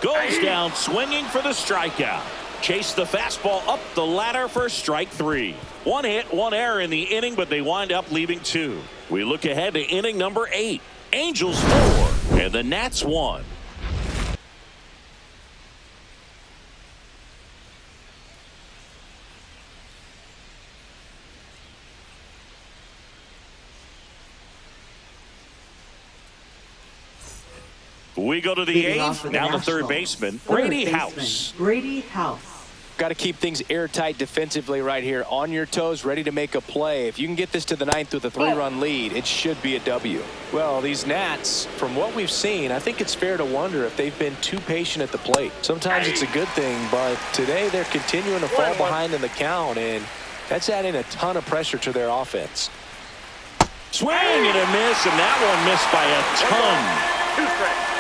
Goes down swinging for the strikeout. Chase the fastball up the ladder for strike 3. 1 hit, 1 error in the inning, but they wind up leaving 2. We look ahead to inning number 8. Angels 4 and the Nats 1. We go to the Leading off 8th. for Now the third Nationals, baseman, third Grady baseman, House. Grady House. Got to keep things airtight defensively right here. On your toes, ready to make a play. If you can get this to the 9th with a 3-run lead, it should be a W. Well, these Nats, from what we've seen, I think it's fair to wonder if they've been too patient at the plate. Sometimes it's a good thing, but today they're continuing to fall behind in the count, and that's adding a ton of pressure to their offense. Swing and a miss, and that one missed by a ton. 2 strikes.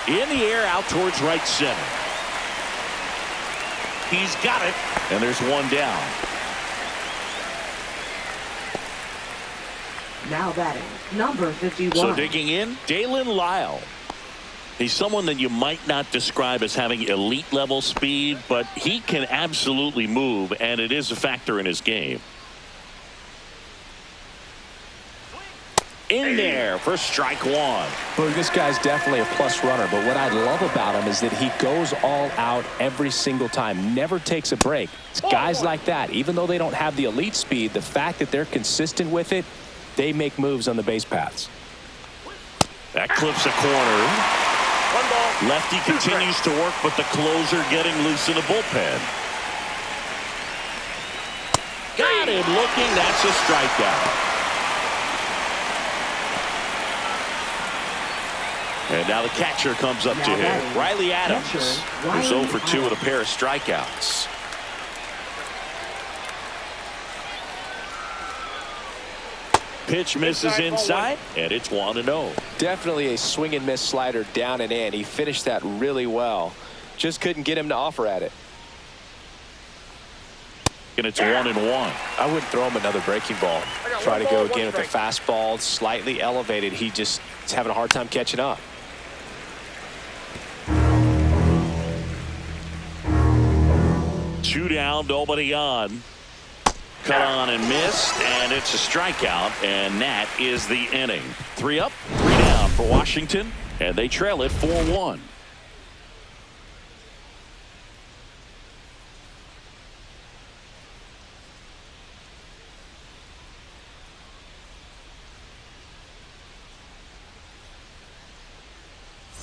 In the air out towards right center. He's got it, and there's 1 down. Now batting, number 51. So digging in, Dalen Lyle. He's someone that you might not describe as having elite level speed, but he can absolutely move, and it is a factor in his game. In there for strike 1. Well, this guy's definitely a plus runner, but what I love about him is that he goes all out every single time, never takes a break. It's guys like that, even though they don't have the elite speed, the fact that they're consistent with it, they make moves on the base paths. That clips a corner. 1 ball. Lefty continues to work, but the closer getting loose in the bullpen. Got him looking. That's a strikeout. And now the catcher comes up to him. Riley Adams, who's 0 for 2 with a pair of strikeouts. Pitch misses inside, and it's 1-0. Definitely a swing and miss slider down and in. He finished that really well. Just couldn't get him to offer at it. And it's 1-1. I wouldn't throw him another breaking ball. Try to go again with the fastball, slightly elevated. He just is having a hard time catching up. Two down, nobody on. Cut on and missed, and it's a strikeout, and that is the inning. 3 up, 3 down for Washington, and they trail it 4-1.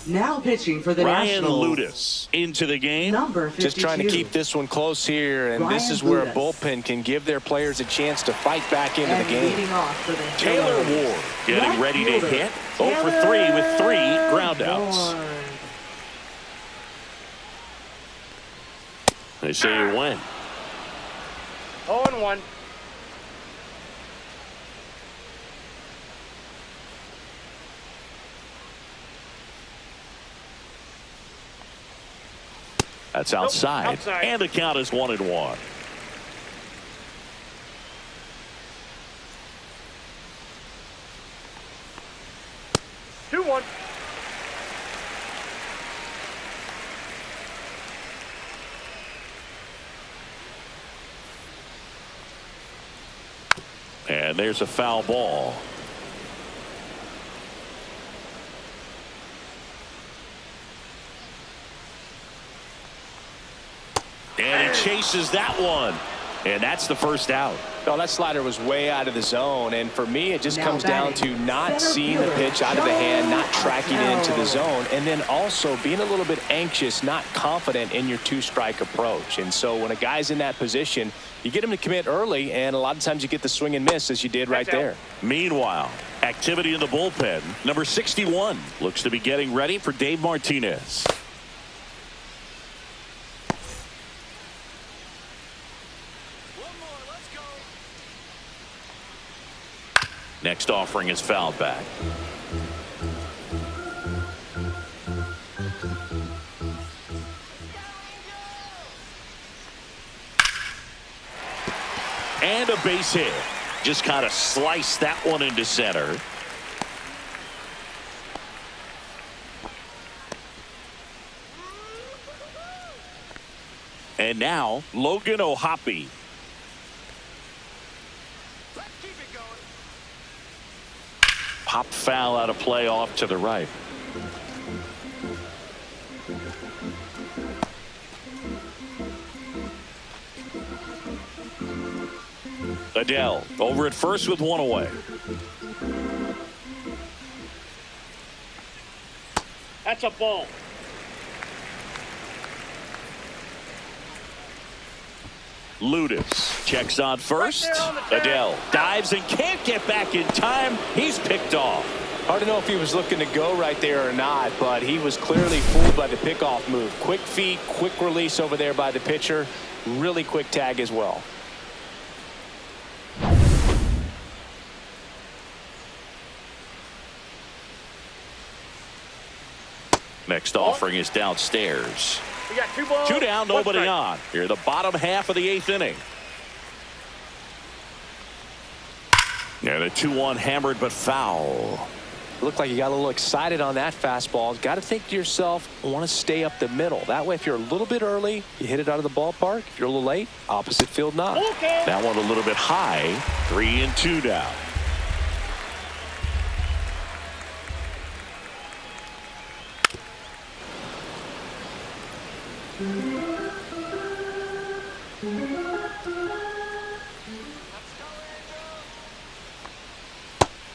Now pitching for the Ryan Nationals. Ludus into the game. Number 52. Just trying to keep this one close here, and this is where a bullpen can give their players a chance to fight back into the game. Leading off for the Taylor Ward getting ready to hit. 0 for 3 with 3 groundouts. They say you win. 0-1. That's outside. And the count is 1-1. 1. And there's a foul ball. And he chases that one. And that's the first out. No, that slider was way out of the zone, and for me it just comes down to not seeing the pitch out of the hand, not tracking it into the zone, and then also being a little bit anxious, not confident in your two-strike approach. And so when a guy's in that position, you get him to commit early, and a lot of times you get the swing and miss as you did right there. Meanwhile, activity in the bullpen. Number 61 looks to be getting ready for Dave Martinez. Next offering is fouled back. And a base hit. Just kind of sliced that one into center. And now Logan O'Hoppe. Pop foul out of play off to the right. Adele over at first with one away. That's a ball. Ludus checks on first. Right there on the tag. Adele dives and can't get back in time. He's picked off. Hard to know if he was looking to go right there or not, but he was clearly fooled by the pickoff move. Quick feet, quick release over there by the pitcher. Really quick tag as well. Next offering is downstairs. We got 2 balls. 2 down, 1 nobody strike. on. Here, the bottom half of the 8th inning. And a 2-1 hammered but foul. Looked like you got a little excited on that fastball. Got to think to yourself, I want to stay up the middle. That way, if you're a little bit early, you hit it out of the ballpark. If you're a little late, opposite field knock. Okay. That one a little bit high. 3-2 down.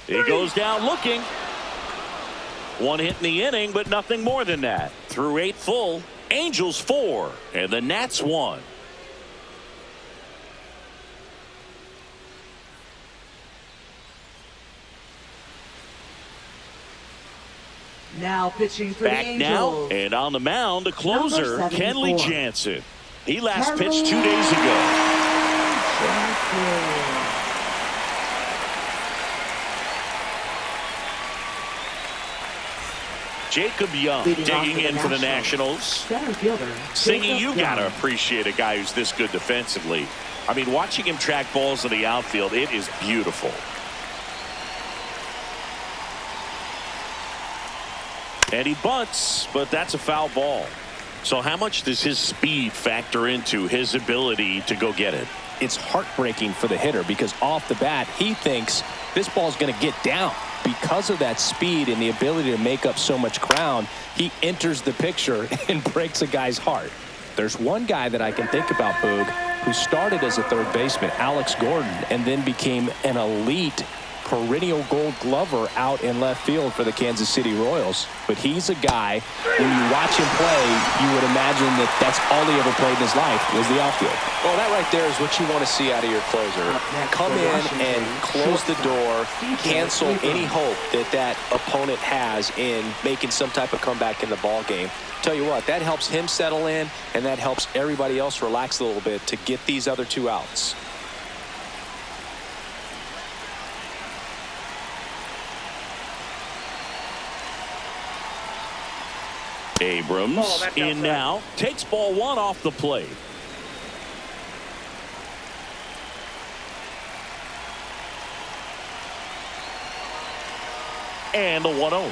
He goes down looking. 1 hit in the inning, but nothing more than that. Through 8 full, Angels 4, and the Nats 1. Now pitching for Back the now, Angels. and on the mound, the closer, Number 74. Kenley Jansen. He last pitched 2 days ago. Jansen. Jacob Young Leading off digging in for the Nationals. Center fielder. Singy, Jacob you Young. got to appreciate a guy who's this good defensively. I mean, watching him track balls in the outfield, it is beautiful. And he bunts, but that's a foul ball. So how much does his speed factor into his ability to go get it? It's heartbreaking for the hitter because off the bat, he thinks this ball's going to get down. Because of that speed and the ability to make up so much ground, he enters the picture and breaks a guy's heart. There's one guy that I can think about, Boog, who started as a third baseman, Alex Gordon, and then became an elite perennial gold glover out in left field for the Kansas City Royals. But he's a guy, when you watch him play, you would imagine that that's all he ever played in his life was the outfield. Well, that right there is what you want to see out of your closer. Come in and close the door, cancel any hope that that opponent has in making some type of comeback in the ball game. Tell you what, that helps him settle in, and that helps everybody else relax a little bit to get these other 2 outs. Abrams that's in outside. now, takes ball 1 off the plate. And the 1-0.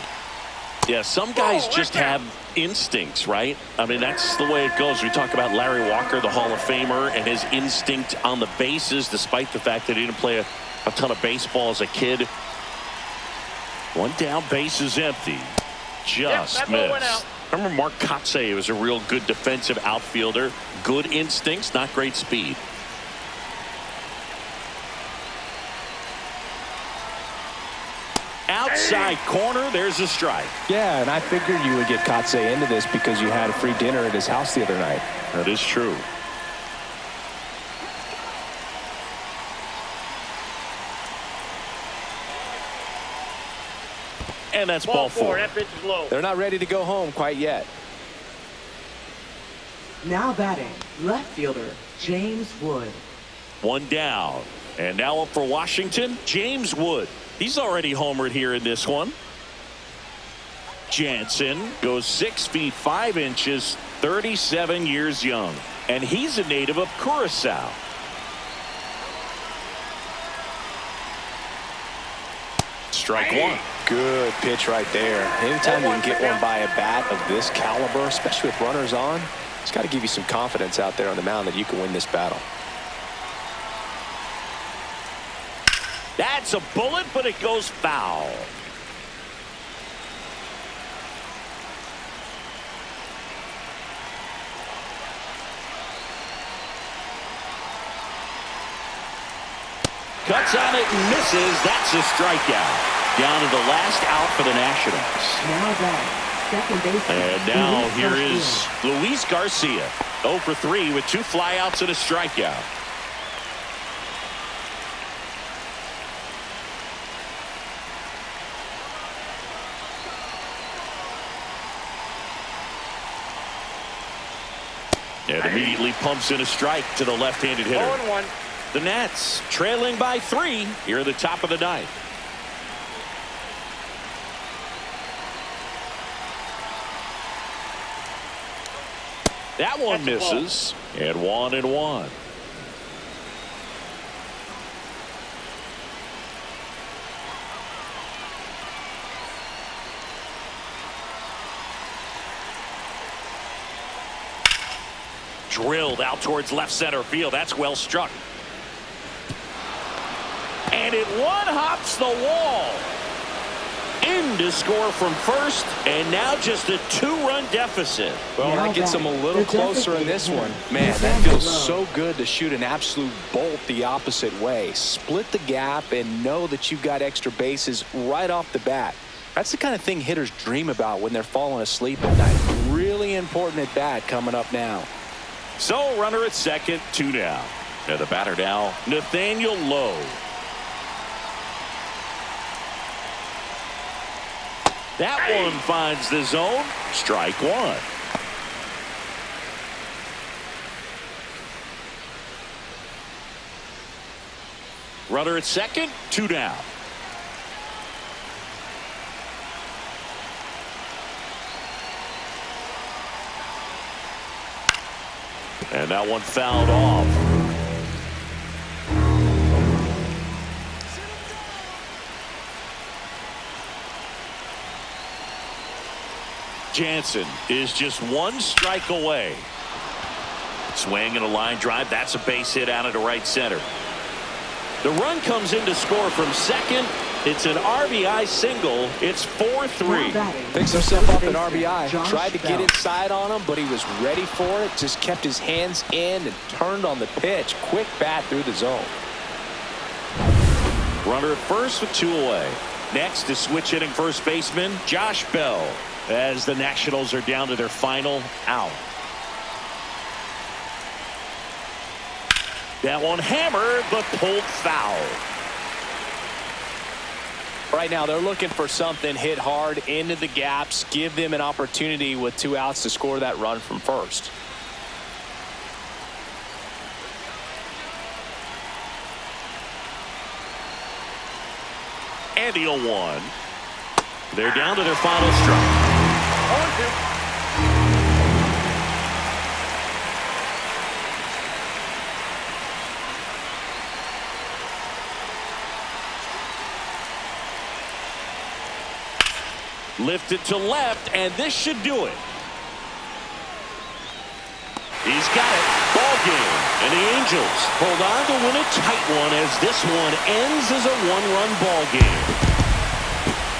Yeah, some guys just have instincts, right? I mean, that's the way it goes. We talk about Larry Walker, the Hall of Famer, and his instinct on the bases, despite the fact that he didn't play a ton of baseball as a kid. One down, base is empty. Just missed. Remember Mark Kotsay was a real good defensive outfielder. Good instincts, not great speed. Outside corner, there's a strike. Yeah, and I figured you would get Kotsay into this because you had a free dinner at his house the other night. That is true. And that's ball four. That pitch is low. They're not ready to go home quite yet. Now batting, left fielder, James Wood. One down. And now up for Washington, James Wood. He's already homered here in this one. Jansen goes 6 feet 5 inches, 37 years young. And he's a native of Curacao. Strike one. Good pitch right there. Anytime you can get one by a bat of this caliber, especially with runners on, it's got to give you some confidence out there on the mound that you can win this battle. That's a bullet, but it goes foul. Cuts on it and misses. That's a strikeout. Down to the last out for the Nationals. Now batting, second baseman. And now Luis here Garcia. is Luis Garcia. 0 for 3 with 2 flyouts and a strikeout. And immediately pumps in a strike to the left-handed hitter. 0-1. The Nats trailing by 3 here at the top of the ninth. That one misses. And 1-1. Drilled out towards left center field. That's well struck. And it one-hops the wall. In to score from first, and now just a 2-run deficit. Well, Now that gets them a batting, little the closer in designated this hitter, one. Man, that Nathaniel feels Lowe. so good to shoot an absolute bolt the opposite way. Split the gap and know that you've got extra bases right off the bat. That's the kind of thing hitters dream about when they're falling asleep at night. Really important at bat coming up now. So runner at second, 2 down. And the batter now, Nathaniel Lowe. That one finds the zone. Strike one. Runner at second, 2 down. And that one fouled off. Jansen is just 1 strike away. Swing and a line drive. That's a base hit out into right center. The run comes in to score from second. It's an RBI single. It's 4-3. Picks himself up an RBI. Josh Tried to get Bell. inside on him, but he was ready for it. Just kept his hands in and turned on the pitch. Quick bat through the zone. Runner at first with 2 away. Next is switch hitting first baseman Josh Bell as the Nationals are down to their final out. That one hammered but pulled foul. Right now they're looking for something hit hard into the gaps, give them an opportunity with 2 outs to score that run from first. And the 0-1. They're down to their final strike. 0-2. Lifted to left, and this should do it. He's got it. Ball game. And the Angels hold on to win a tight one as this one ends as a one-run ball game.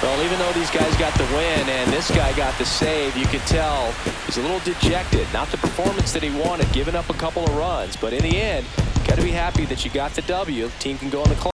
Well, even though these guys got the win and this guy got the save, you could tell he's a little dejected. Not the performance that he wanted, giving up a couple of runs. But in the end, got to be happy that you got the W. The team can go on the